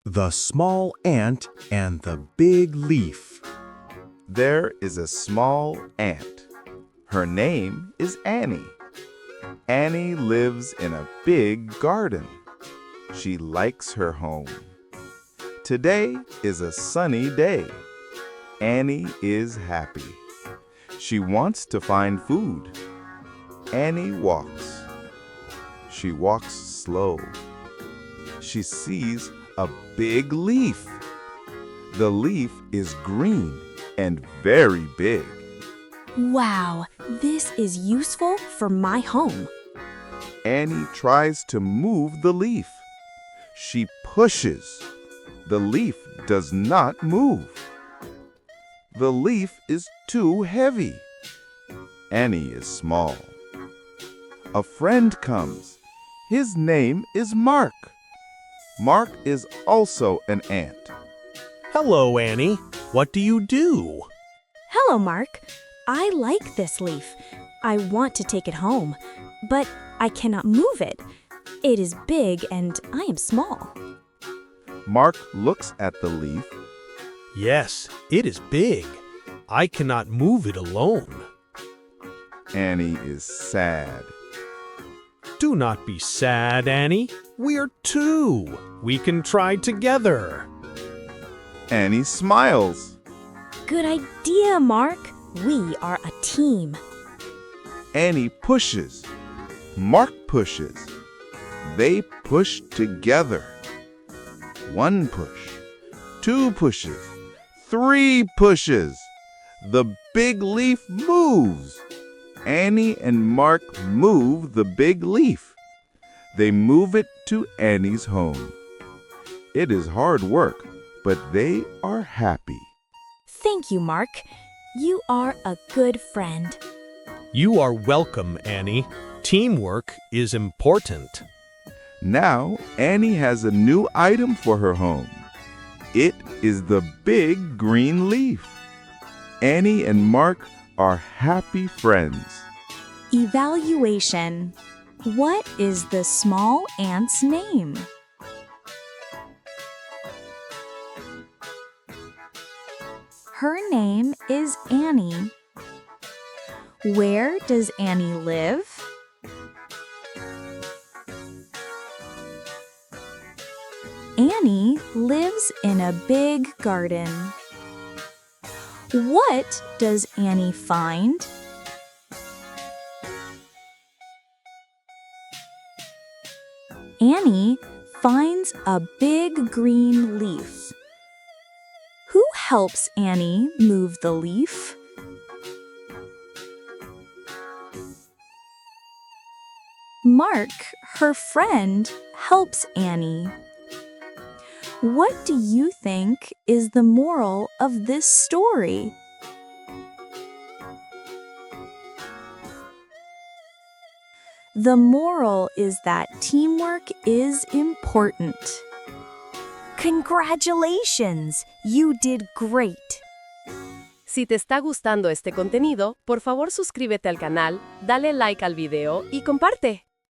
The small ant and the big leaf. There is a small ant. Her name is Annie. Annie lives in a big garden. She likes her home. Today is a sunny day. Annie is happy. She wants to find food. Annie walks. She walks slow. She sees a big leaf. The leaf is green and very big. Wow, this is useful for my home. Annie tries to move the leaf. She pushes. The leaf does not move. The leaf is too heavy. Annie is small. A friend comes. His name is Mark. Mark is also an ant. Hello, Annie. What do you do? Hello, Mark. I like this leaf. I want to take it home, but I cannot move it. It is big and I am small. Mark looks at the leaf. Yes, it is big. I cannot move it alone. Annie is sad. Do not be sad, Annie. We are two. We can try together. Annie smiles. Good idea, Mark. We are a team. Annie pushes. Mark pushes. They push together. 1 push, 2 pushes, 3 pushes. The big leaf moves. Annie and Mark move the big leaf. They move it to Annie's home. It is hard work, but they are happy. Thank you, Mark. You are a good friend. You are welcome, Annie. Teamwork is important. Now, Annie has a new item for her home. It is the big green leaf. Annie and Mark are happy friends. Evaluation. What is the small ant's name? Her name is Annie. Where does Annie live? Annie lives in a big garden. What does Annie find? Annie finds a big green leaf. Who helps Annie move the leaf? Mark, her friend, helps Annie. What do you think is the moral of this story? The moral is that teamwork is important. Congratulations! You did great! Si te está gustando este contenido, por favor suscríbete al canal, dale like al video y comparte.